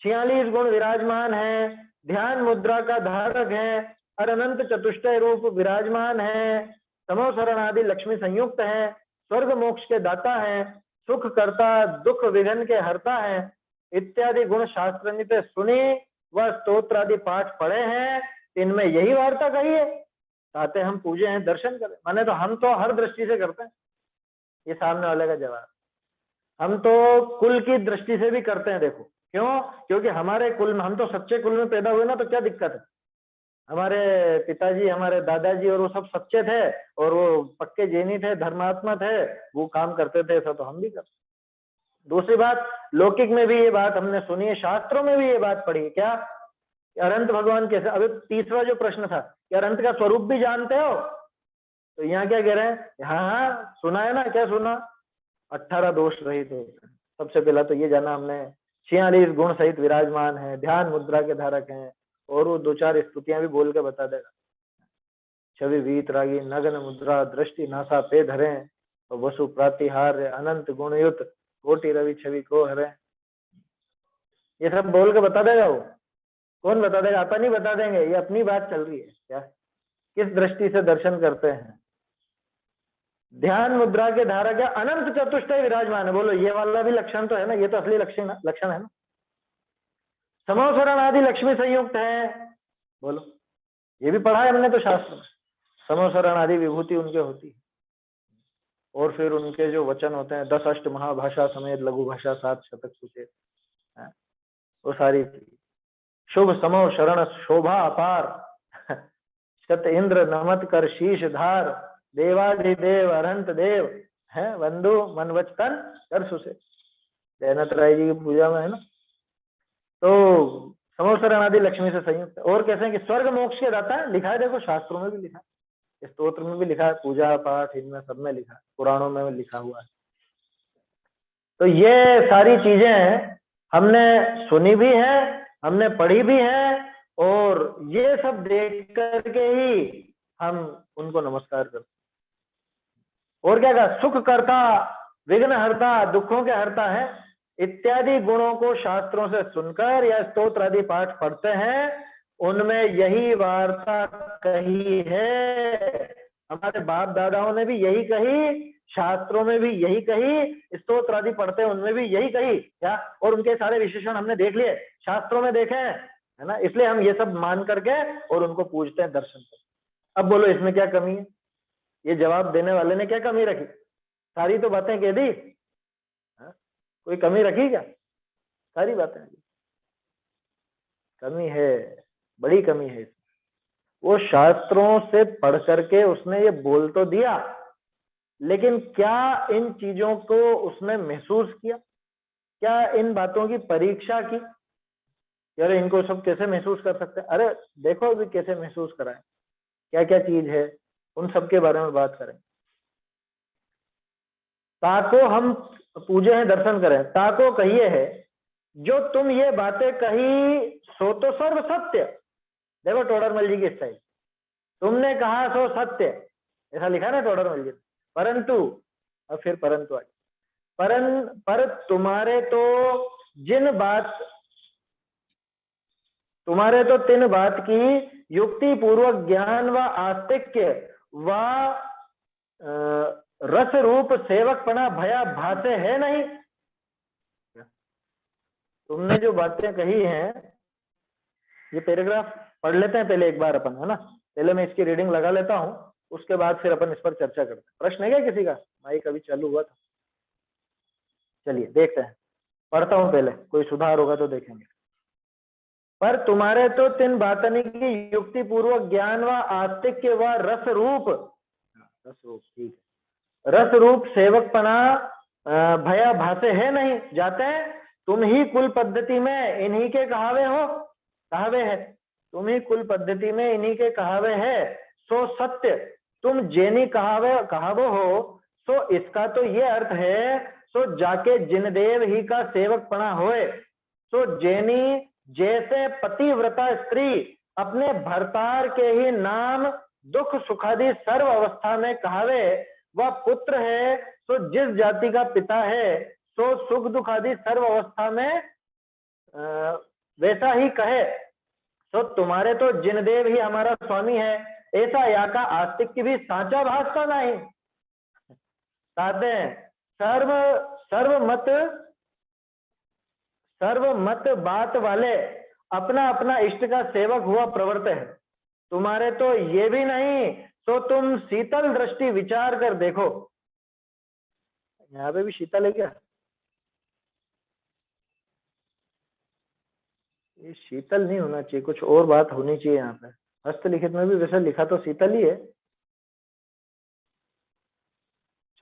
46 गुण विराजमान है, ध्यान मुद्रा का धारक है, और अनंत चतुष्टय रूप विराजमान है, समो शरण आदि लक्ष्मी संयुक्त है, स्वर्ग मोक्ष के दाता है, सुख करता दुख विघन के हरता है, इत्यादि गुण शास्त्रान्वित सुनी व स्तोत्र आदि पाठ पढ़े हैं, इनमें यही वार्ता कही है, चाहते हम पूजे हैं दर्शन करें। माने तो हम तो हर दृष्टि से करते हैं, ये सामने वाले का जवाब। हम तो कुल की दृष्टि से भी करते हैं, देखो क्यों, क्योंकि हमारे कुल में, हम तो सच्चे कुल में पैदा हुए ना, तो क्या दिक्कत है, हमारे पिताजी हमारे दादाजी और वो सब सच्चे थे और वो पक्के जैनी थे, धर्मात्मा थे, वो काम करते थे, ऐसा तो हम भी करते। दूसरी बात, लौकिक में भी ये बात हमने सुनी है, शास्त्रों में भी ये बात पढ़ी है, क्या अनंत भगवान कैसे। अभी तीसरा जो प्रश्न था कि अनंत का स्वरूप भी जानते हो, तो यहाँ क्या कह रहे हैं, हाँ सुना है ना, क्या सुना, 18 दोष रहित होते हैं। सबसे पहला तो ये जाना हमने, 46 गुण सहित विराजमान है, ध्यान मुद्रा के धारक हैं, और वो 2-4 स्तुतियां भी बोल के बता देगा। छवि वीत रागी नग्न मुद्रा दृष्टि नासा पे धरे, तो वसु प्रातिहार्य अनंत गुणयुत कोटि रवि छवि को हरे, ये सब बोल के बता देगा वो। कौन बता देगा, अपन ही बता देंगे, ये अपनी बात चल रही है क्या, किस दृष्टि से दर्शन करते हैं। ध्यान मुद्रा के धारक है, अनंत चतुष्टय विराजमान है, बोलो ये वाला भी लक्षण तो है ना, ये तो असली लक्षण है ना। समोसरण आदि लक्ष्मी संयुक्त है, बोलो ये भी पढ़ा है हमने तो शास्त्र में, समोसरण आदि विभूति उनके होती है, और फिर उनके जो वचन होते हैं 10 अष्ट महाभाषा समेत लघु भाषा 7 शतक सुचेत, वो सारी शुभ समो शरण शोभा अपार, शत इंद्र नमत कर शीश धार, देवाधिदेव अरहंत देव है, बंधु मन वचन कर सुसे, जयनाथ राय जी की पूजा में है ना। तो समोसरण आदि लक्ष्मी से संयुक्त, और कैसे हैं कि स्वर्ग मोक्ष के दाता है, लिखा है, देखो शास्त्रों में भी लिखा है, स्तोत्र में भी लिखा है, पूजा पाठ इनमें सब में लिखा है, पुराणों में लिखा हुआ है। तो ये सारी चीजें हमने सुनी भी है, हमने पढ़ी भी है, और ये सब देख करके ही हम उनको नमस्कार करते। और क्या कहा, सुख करता विघ्न हरता दुखों के हरता है, इत्यादि गुणों को शास्त्रों से सुनकर या स्तोत्र आदि पाठ पढ़ते हैं, उनमें यही वार्ता कही है। हमारे बाप दादाओं ने भी यही कही, शास्त्रों में भी यही कही, स्तोत्र आदि पढ़ते हैं उनमें भी यही कही क्या, और उनके सारे विशेषण हमने देख लिए, शास्त्रों में देखे हैं, है ना, इसलिए हम ये सब मान करके और उनको पूजते हैं, दर्शन करते। अब बोलो इसमें क्या कमी है, ये जवाब देने वाले ने क्या कमी रखी, सारी तो बातें कह दी, कोई कमी रखी क्या, सारी बातें कमी है, बड़ी कमी है। वो शास्त्रों से पढ़ करके उसने ये बोल तो दिया, लेकिन क्या इन चीजों को उसने महसूस किया, क्या इन बातों की परीक्षा की, अरे इनको सब कैसे महसूस कर सकते हैं, अरे देखो अभी कैसे महसूस कराएं, क्या क्या चीज है, उन सब के बारे में बात करें। ताको हम पूजे हैं दर्शन करें, ताको कहिए है जो तुम ये बातें कही सो तो सर्व सत्य। देखो टोडरमल जी की स्टाइल, तुमने कहा सो सत्य, ऐसा लिखा ना टोडरमल जी, परंतु, और फिर परंतु आगे, पर तुम्हारे तो तीन बात की युक्ति पूर्वक ज्ञान व आस्तिक्य व रस रूप सेवकपना भया भासे है नहीं। तुमने जो बातें कही हैं, ये पैराग्राफ पढ़ लेते हैं पहले एक बार अपन, है ना। पहले मैं इसकी रीडिंग लगा लेता हूँ, उसके बाद फिर अपन इस पर चर्चा करते हैं। प्रश्न है क्या किसी का? माइक अभी चालू हुआ था। चलिए देखते हैं, पढ़ता हूँ पहले, कोई सुधार होगा तो देखेंगे। पर तुम्हारे तो तीन बातनी की युक्ति पूर्वक ज्ञान व आस्तिक्य व रस रूप, ठीक है, रस रूप सेवकपना भया भासे है नहीं जाते हैं। तुम ही कुल पद्धति में इन्हीं के कहावे है, तुम ही कुल पद्धति में इन्हीं के कहावे है। सो सत्य तुम जेनी कहावो हो, सो इसका तो ये अर्थ है, सो जाके जिनदेव ही का सेवकपना होए। सो जेनी जैसे पतिव्रता स्त्री अपने भरतार के ही नाम दुख सुखादि सर्व अवस्था में कहावे, वह पुत्र है तो जिस जाति का पिता है सो सुख दुख आदि सर्व अवस्था में वैसा ही कहे। तो तुम्हारे तो जिनदेव ही हमारा स्वामी है, ऐसा या का आस्तिक की भी साचा भाषा नहीं। कहते सर्वमत बात वाले अपना अपना इष्ट का सेवक हुआ प्रवृत्त है। तुम्हारे तो ये भी नहीं, तो तुम शीतल दृष्टि विचार कर देखो। यहाँ पे भी शीतल है क्या? ये शीतल नहीं होना चाहिए, कुछ और बात होनी चाहिए यहाँ पे। हस्तलिखित में भी वैसे लिखा तो शीतल ही है।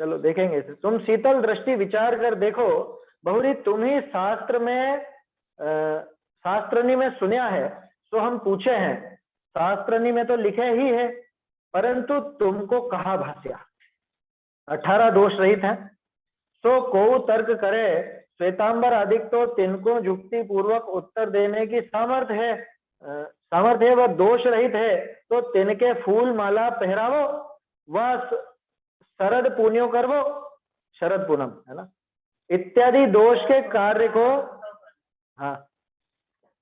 चलो देखेंगे इसे। तुम शीतल दृष्टि विचार कर देखो बहुरी, तुम ही शास्त्रनी में सुनिया है, तो हम पूछे हैं। शास्त्रनी में तो लिखे ही है, परंतु तुमको कहा भाष्या 18 दोष रहित है। सो को तर्क करे श्वेतांबर आदि तो तिनको युक्ति पूर्वक उत्तर देने की सामर्थ्य है, वह दोष रहित है, तो तिनके फूल माला पहरावो, वह शरद पुण्यो करवो, शरद पूनम है ना, इत्यादि दोष के कार्य को, हाँ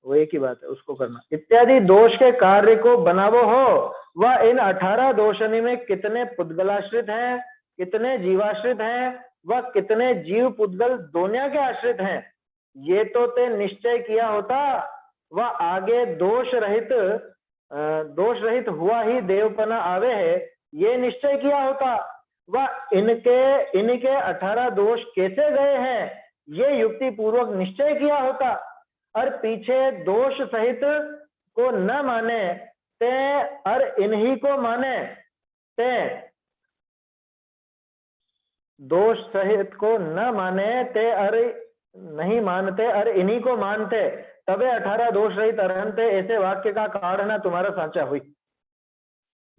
वो एक ही बात है, उसको करना। इत्यादि दोष के कार्य को बनावो हो, वह इन 18 दोषणी में कितने पुद्गलाश्रित हैं, कितने जीवाश्रित हैं, वह कितने जीव पुद्गल दोनिया के आश्रित हैं, ये तो ते निश्चय किया होता। वह आगे दोष रहित हुआ ही देवपना आवे है, ये निश्चय किया होता। वह इनके 18 दोष कैसे गए हैं, ये युक्ति पूर्वक निश्चय किया होता। और पीछे दोष सहित को न माने ते और इन्हीं को माने ते, दोष सहित को न माने ते और नहीं मानते और इन्हीं को मानते, तबे 18 दोष रहित अरहंते, ऐसे वाक्य का कारण तुम्हारा साचा हुई।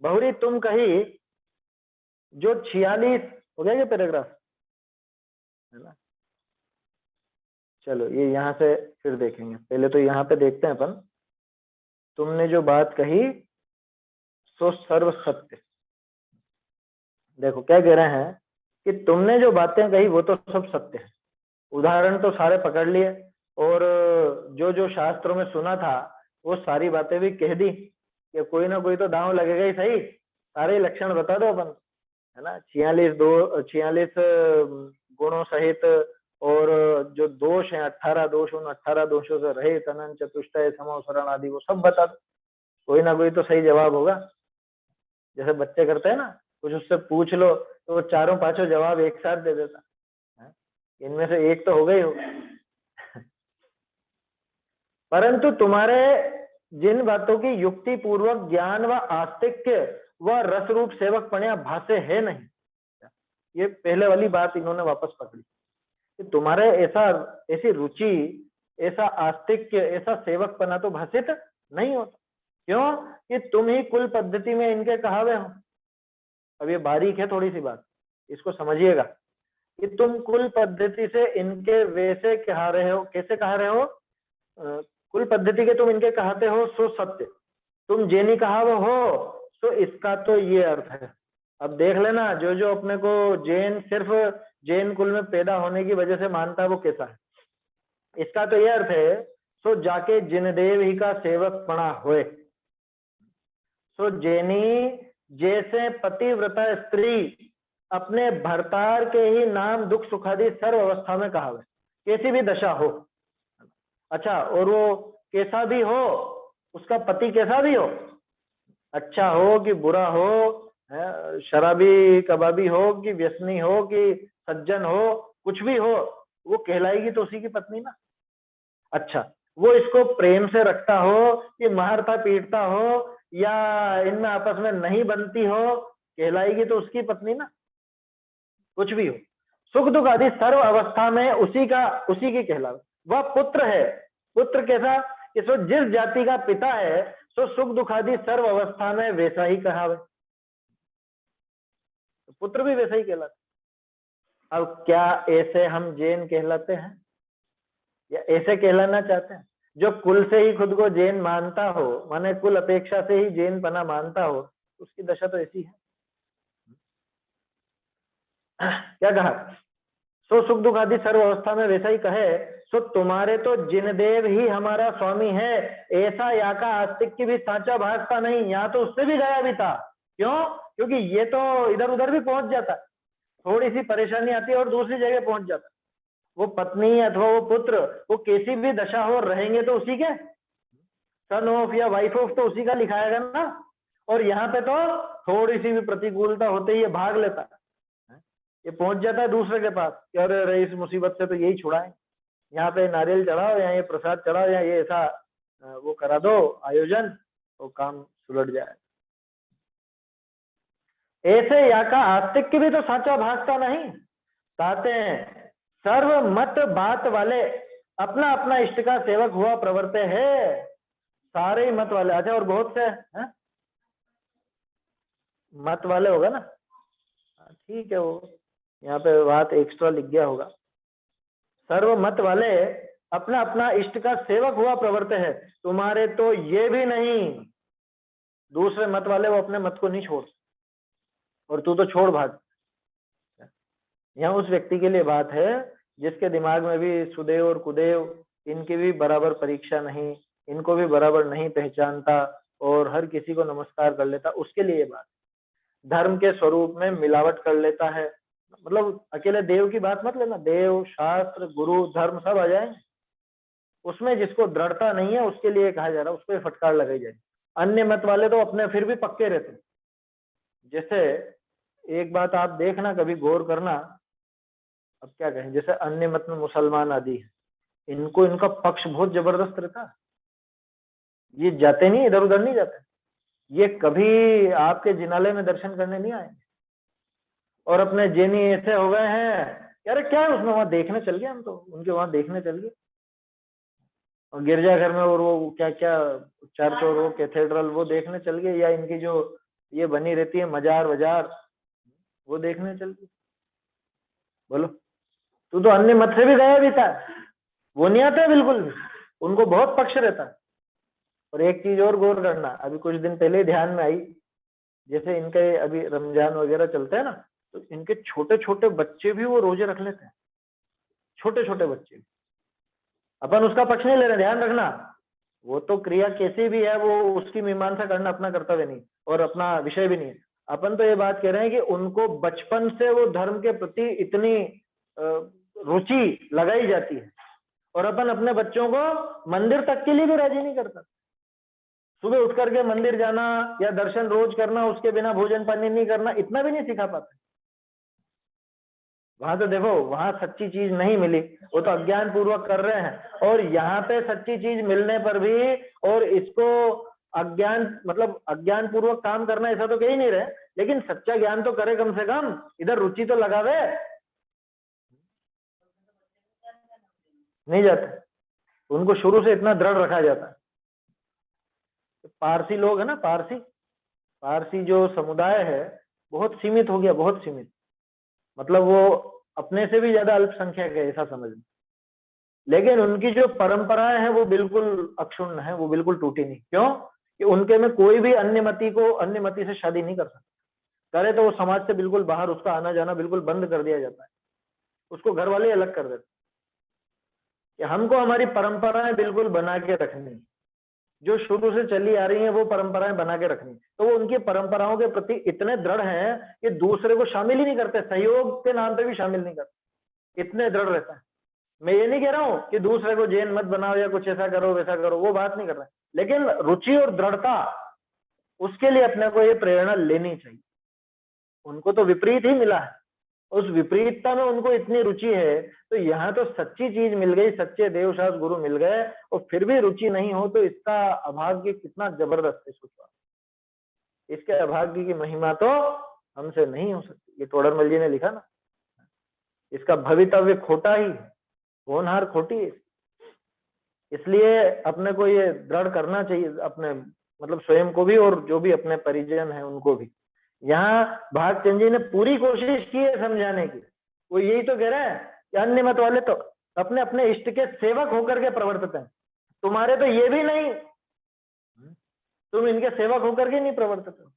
बहुरी तुम कही जो 46 हो गया ये पैराग्राफ है ना। चलो ये यहाँ से फिर देखेंगे, पहले तो यहाँ पे देखते हैं अपन। तुमने जो बात कही सो सर्व सत्य, देखो क्या कह रहे हैं कि तुमने जो बातें कही वो तो सब सत्य है, उदाहरण तो सारे पकड़ लिए, और जो जो शास्त्रों में सुना था वो सारी बातें भी कह दी कि कोई ना कोई तो दांव लगेगा ही सही। सारे लक्षण बता दो अपन, है ना। 46 गुणों सहित, और जो दोष हैं 18 दोष, उन 18 दोषों से रहित, अनंत चतुष्टय समोसरण आदि वो सब बता दो, कोई ना कोई तो सही जवाब होगा। जैसे बच्चे करते हैं ना, कुछ उससे पूछ लो तो वो चारों पांचों जवाब एक साथ दे देता है, इनमें से एक तो हो गई हो। परंतु तुम्हारे जिन बातों की युक्ति पूर्वक ज्ञान व आस्तिक्य व रस रूप सेवक पण्या भाष्य है नहीं, ये पहले वाली बात इन्होंने वापस पकड़ी कि तुम्हारे ऐसी रुचि, ऐसा आस्तिक्य, ऐसा सेवकपना तो भाषित नहीं होता। क्यों? कि तुम ही कुल पद्धति में इनके कहावे हो। अब ये बारीक है थोड़ी सी बात, इसको समझिएगा कि तुम कुल पद्धति से इनके वैसे कहा रहे हो। कैसे कहा रहे हो? कुल पद्धति के तुम इनके कहते हो सो सत्य, तुम जेनी कहाव हो, तो इसका तो ये अर्थ है। अब देख लेना, जो जो अपने को जैन, सिर्फ जैन कुल में पैदा होने की वजह से मानता है वो कैसा है। इसका तो ये अर्थ है, सो जाके जिनदेव ही का सेवक पणा होए। सो जैनी जैसे पतिव्रता स्त्री अपने भरतार के ही नाम दुख सुखादि सर्व अवस्था में कहावे, कैसी भी दशा हो। अच्छा, और वो कैसा भी हो, उसका पति कैसा भी हो, अच्छा हो कि बुरा हो, शराबी कबाबी हो कि व्यसनी हो कि सज्जन हो, कुछ भी हो, वो कहलाएगी तो उसी की पत्नी ना। अच्छा, वो इसको प्रेम से रखता हो कि मारता पीटता हो या इनमें आपस में नहीं बनती हो, कहलाएगी तो उसकी पत्नी ना। कुछ भी हो, सुख दुख आदि सर्व अवस्था में उसी की कहलावे। वह पुत्र है, पुत्र कैसा कि सो जिस जाति का पिता है, सो सुख दुख आदि सर्व अवस्था में वैसा ही कहावे, तो पुत्र भी वैसा ही कहलाता। अब क्या ऐसे हम जैन कहलाते हैं या ऐसे कहलाना चाहते हैं? जो कुल से ही खुद को जैन मानता हो, माने कुल अपेक्षा से ही जैन पना मानता हो, उसकी दशा तो ऐसी है। क्या कहा? सो सुख दुख आदि सर्व अवस्था में वैसा ही कहे, सो तुम्हारे तो जिनदेव ही हमारा स्वामी है, ऐसा या का आस्तिक की भी सांचा भासता नहीं। यहाँ तो उससे भी गया भी था। क्यों? क्योंकि ये तो इधर उधर भी पहुंच जाता, थोड़ी सी परेशानी आती है और दूसरी जगह पहुंच जाता। वो पत्नी अथवा वो पुत्र, वो कैसी भी दशा हो, रहेंगे तो उसी के, सन ऑफ या वाइफ ऑफ तो उसी का लिखाएगा ना। और यहाँ पे तो थोड़ी सी भी प्रतिकूलता होते ही ये भाग लेता है, ये पहुंच जाता है दूसरे के पास कि अरे अरे इस मुसीबत से तो यही छुड़ाए, यहाँ पे नारियल चढ़ाओ, यहाँ ये प्रसाद चढ़ाओ, या ये ऐसा वो करा दो आयोजन, तो काम सुलट जाए। ऐसे या का आस्तिक की भी तो साचा भासता नहीं। कहते हैं सर्व मत बात वाले अपना अपना इष्ट का सेवक हुआ प्रवर्ते है। सारे ही मत वाले, अच्छा और बहुत से हैं मत वाले होगा ना, ठीक है, वो यहाँ पे बात एक्स्ट्रा लिख गया होगा। सर्व मत वाले अपना अपना इष्ट का सेवक हुआ प्रवर्ते है। तुम्हारे तो ये भी नहीं, दूसरे मत वाले वो अपने मत को नहीं छोड़, और तू तो छोड़ भाग। यहाँ उस व्यक्ति के लिए बात है जिसके दिमाग में भी सुदेव और कुदेव, इनकी भी बराबर परीक्षा नहीं, इनको भी बराबर नहीं पहचानता और हर किसी को नमस्कार कर लेता, उसके लिए ये बात। धर्म के स्वरूप में मिलावट कर लेता है, मतलब अकेले देव की बात मत लेना, देव शास्त्र गुरु धर्म सब आ जाए, उसमें जिसको दृढ़ता नहीं है उसके लिए कहा जा रहा है, उसको फटकार लगाई जाए। अन्य मत वाले तो अपने फिर भी पक्के रहते। जैसे एक बात आप देखना, कभी गौर करना, अब क्या कहें, जैसे अन्य मत में मुसलमान आदि है, इनको इनका पक्ष बहुत जबरदस्त रहता है, ये जाते नहीं, इधर उधर नहीं जाते, ये कभी आपके जिनालय में दर्शन करने नहीं आएंगे। और अपने जैनी ऐसे हो गए हैं, यार क्या है उसमें, वहां देखने चल गए हम तो, उनके वहां देखने चल गए, और गिरजाघर में और वो क्या क्या चर्च और वो कैथेड्रल वो देखने चल गए, या इनकी जो ये बनी रहती है मजार वजार वो देखने चल गए। बोलो, तू तो अन्य मत से भी गया भी था, वो नहीं आते बिल्कुल भी, उनको बहुत पक्ष रहता है। और एक चीज और गौर करना, अभी कुछ दिन पहले ध्यान में आई, जैसे इनके अभी रमजान वगैरह चलते हैं ना, तो इनके छोटे छोटे बच्चे भी वो रोजे रख लेते हैं, छोटे छोटे बच्चे। अपन उसका पक्ष नहीं ले रहे, ध्यान रखना, वो तो क्रिया कैसी भी है, वो उसकी मीमांसा करना अपना कर्तव्य नहीं और अपना विषय भी नहीं है। अपन तो ये बात कह रहे हैं कि उनको बचपन से वो धर्म के प्रति इतनी रुचि लगाई जाती है, और अपन अपने बच्चों को मंदिर तक के लिए भी राजी नहीं करता। सुबह उठ करके मंदिर जाना या दर्शन रोज करना, उसके बिना भोजन पानी नहीं करना, इतना भी नहीं सिखा पाते। वहां तो देखो, वहां सच्ची चीज नहीं मिली, वो तो अज्ञान पूर्वक कर रहे हैं, और यहाँ पे सच्ची चीज मिलने पर भी और इसको अज्ञान, मतलब अज्ञान पूर्वक काम करना, ऐसा तो कह ही नहीं रहे, लेकिन सच्चा ज्ञान तो करे कम से कम, इधर रुचि तो लगावे। नहीं जाते, उनको शुरू से इतना दृढ़ रखा जाता है। पारसी लोग है ना, पारसी जो समुदाय है बहुत सीमित हो गया, बहुत सीमित, मतलब वो अपने से भी ज्यादा अल्पसंख्यक है ऐसा समझ में। लेकिन उनकी जो परंपराएं हैं वो बिल्कुल अक्षुण्ण है, वो बिल्कुल टूटी नहीं। क्यों? कि उनके में कोई भी अन्य मती से शादी नहीं कर सकता, करे तो वो समाज से बिल्कुल बाहर, उसका आना जाना बिल्कुल बंद कर दिया जाता है, उसको घर वाले अलग कर देते कि हमको हमारी परंपराएं बिल्कुल बना के रखनी, जो शुरू से चली आ रही हैं वो परंपराएं बना के रखनी। तो वो उनकी परंपराओं के प्रति इतने दृढ़ हैं कि दूसरे को शामिल ही नहीं करते, सहयोग के नाम पे भी शामिल नहीं करते, इतने दृढ़ रहता है। मैं ये नहीं कह रहा हूं कि दूसरे को जैन मत बनाओ या कुछ ऐसा करो वैसा करो, वो बात नहीं कर रहा, लेकिन रुचि और दृढ़ता, उसके लिए अपने को ये प्रेरणा लेनी चाहिए। उनको तो विपरीत ही मिला है, उस विपरीतता में उनको इतनी रुचि है, तो यहाँ तो सच्ची चीज मिल गई, सच्चे देवशास्त्र गुरु मिल गए, और फिर भी रुचि नहीं हो, तो इसका अभाग्य कितना जबरदस्त है। सोचो, इसके अभाग्य की महिमा तो हमसे नहीं हो सकती। ये तोडरमल जी ने लिखा ना, इसका भवितव्य खोटा ही है, होनहार खोटी है। इसलिए अपने को ये दृढ़ करना चाहिए, अपने मतलब स्वयं को भी और जो भी अपने परिजन है उनको भी। यहाँ भागचंद जी ने पूरी कोशिश की है समझाने की। वो यही तो कह रहे हैं कि अन्य मत वाले तो अपने अपने इष्ट के सेवक होकर के प्रवर्तित हैं, तुम्हारे तो ये भी नहीं, तुम इनके सेवक होकर के नहीं प्रवर्तित हो।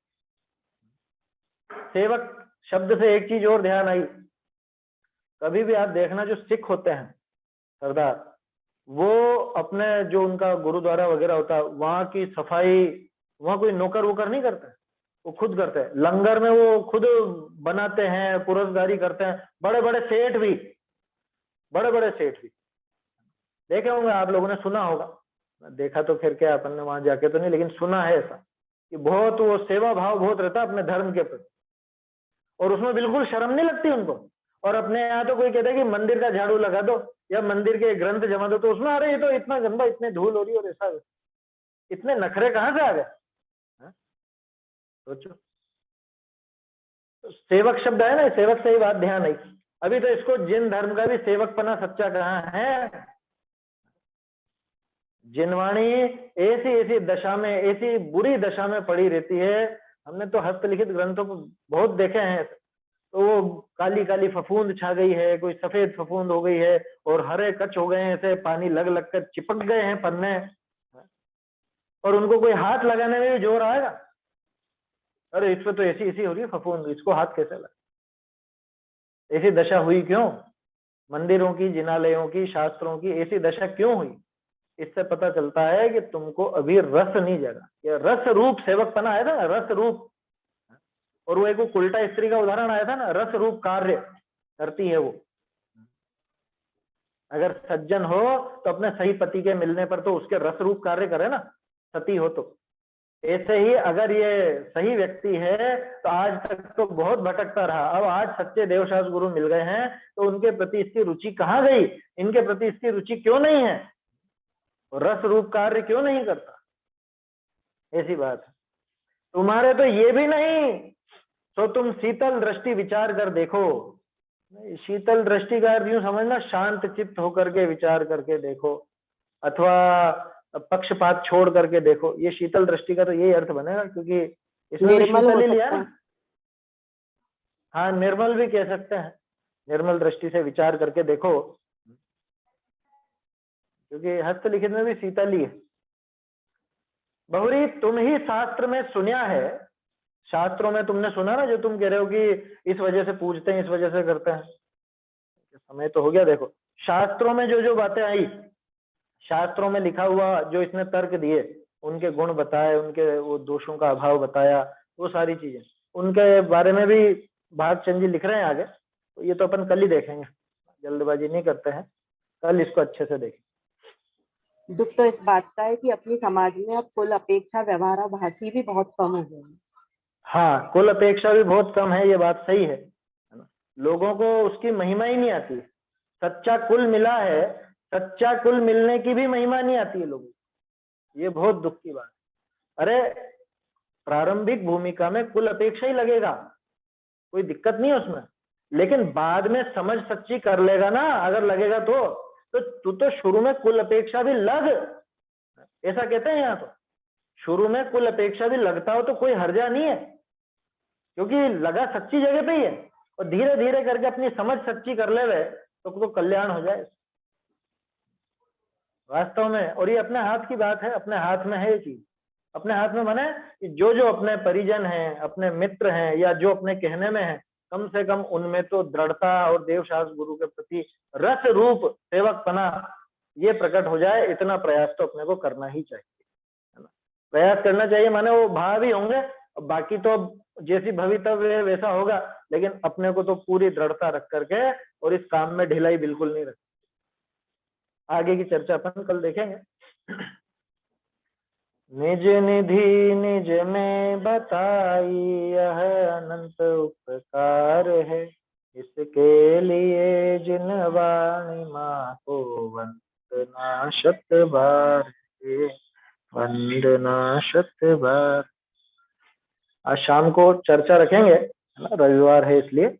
सेवक शब्द से एक चीज और ध्यान आई, कभी भी आप देखना जो सिख होते हैं सरदार, वो अपने जो उनका गुरुद्वारा वगैरह होता है वहां की सफाई, वहां कोई नौकर वोकर नहीं करता है, वो खुद करते हैं। लंगर में वो खुद बनाते हैं, पुरस्कारी करते हैं। बड़े बड़े सेठ भी, बड़े बड़े सेठ भी देखे होंगे आप लोगों ने, सुना होगा, देखा तो फिर क्या, अपन ने वहां जाके तो नहीं, लेकिन सुना है ऐसा कि बहुत वो सेवा भाव बहुत रहता है अपने धर्म के प्रति, और उसमें बिल्कुल शर्म नहीं लगती उनको। और अपने यहाँ तो कोई कहता है कि मंदिर का झाड़ू लगा दो या मंदिर के ग्रंथ जमा दो, तो उसमें अरे ये तो इतना गंदा, इतने धूल हो रही और ऐसा, इतने नखरे कहाँ से आ गए? सोचो, तो सेवक शब्द है ना, सेवक से ही बात ध्यान आई। अभी तो इसको जिन धर्म का भी सेवकपना सच्चा कहाँ है। जिनवाणी ऐसी ऐसी दशा में, ऐसी बुरी दशा में पड़ी रहती है, हमने तो हस्तलिखित ग्रंथों को बहुत देखे हैं, तो वो काली काली फफूंद छा गई है, कोई सफेद फफूंद हो गई है, और हरे कच हो गए हैं, ऐसे पानी लग लग कर चिपक गए हैं पन्ने, और उनको कोई हाथ लगाने में भी जोर आएगा, अरे इसमें तो ऐसी ऐसी हो रही है फफूंद, इसको हाथ कैसे लगा? ऐसी दशा हुई क्यों? मंदिरों की, जिनालयों की, शास्त्रों की ऐसी दशा क्यों हुई? इससे पता चलता है कि तुमको अभी रस नहीं जगा। ये रस रूप सेवकपना आया था ना, रस रूप, और वो एक उल्टा स्त्री का उदाहरण आया था ना, रस रूप कार्य करती है वो। अगर सज्जन हो तो अपने सही पति के मिलने पर तो उसके रस रूप कार्य करे ना, सती हो तो। ऐसे ही अगर ये सही व्यक्ति है तो आज तक तो बहुत भटकता रहा, अब आज सच्चे देवशास्त्र गुरु मिल गए हैं तो उनके प्रति इसकी रुचि कहाँ गई? इनके प्रति इसकी रुचि क्यों नहीं है? रस रूप कार्य क्यों नहीं करता? ऐसी बात है। तुम्हारे तो ये भी नहीं, तो तुम शीतल दृष्टि विचार कर देखो। शीतल दृष्टि का अर्थ यूं समझना, शांत चित्त होकर के विचार करके देखो, अथवा पक्षपात छोड़ करके देखो। ये शीतल दृष्टि का तो यही अर्थ बनेगा, क्योंकि इसमें भी शीतल ही लिया ना। हाँ, निर्मल भी कह सकते हैं, निर्मल दृष्टि से विचार करके देखो, क्योंकि हस्तलिखित में भी शीतल ही है। बहुरी तुम ही शास्त्र में सुना है, शास्त्रों में तुमने सुना ना, जो तुम कह रहे हो कि इस वजह से पूजते हैं, इस वजह से करते हैं। समय तो हो गया, देखो शास्त्रों में जो जो बातें आई, शास्त्रों में लिखा हुआ जो इसने तर्क दिए, उनके गुण बताए, उनके वो दोषों का अभाव बताया, वो सारी चीजें, उनके बारे में भी भागचंद जी लिख रहे हैं आगे। तो ये तो अपन कल ही देखेंगे, जल्दबाजी नहीं करते हैं, कल इसको अच्छे से देखेंगे। दुख तो इस बात का है कि अपनी समाज में अब कुल अपेक्षा व्यवहाराभासी भी बहुत कम हो गए। हाँ, कुल अपेक्षा भी बहुत कम है, ये बात सही है ना। लोगों को उसकी महिमा ही नहीं आती। सच्चा कुल मिला है, सच्चा कुल मिलने की भी महिमा नहीं आती है लोगों को। ये बहुत दुख की बात। अरे प्रारंभिक भूमिका में कुल अपेक्षा ही लगेगा, कोई दिक्कत नहीं है उसमें, लेकिन बाद में समझ सच्ची कर लेगा ना, अगर लगेगा तो तू तो शुरू में कुल अपेक्षा भी लग, ऐसा कहते हैं यहाँ। तो शुरू में कुल अपेक्षा भी लगता हो तो कोई हर्जा नहीं है, क्योंकि लगा सच्ची जगह पे ही है, और धीरे धीरे करके अपनी समझ सच्ची कर ले वे तो कल्याण हो जाए वास्तव में। और ये अपने हाथ की बात है, अपने हाथ में है ये चीज। अपने हाथ में माने कि जो जो अपने परिजन हैं, अपने मित्र हैं, या जो अपने कहने में है, कम से कम उनमें तो दृढ़ता और देवशास्त्र गुरु के प्रति रस रूप सेवकपना ये प्रकट हो जाए, इतना प्रयास तो अपने को करना ही चाहिए, है ना। प्रयास करना चाहिए माने वो भाव ही होंगे, बाकी तो जैसी भवितव्य है वैसा होगा, लेकिन अपने को तो पूरी दृढ़ता रख करके और इस काम में ढिलाई बिल्कुल नहीं रखती। आगे की चर्चा अपन कल देखेंगे। निज निधि निज में बताई यह अनंत उपकार है, इसके लिए जिन वाणी माँ को वंदना शत बार है, वंदना शत बार। आज शाम को चर्चा रखेंगे, है ना, रविवार है इसलिए।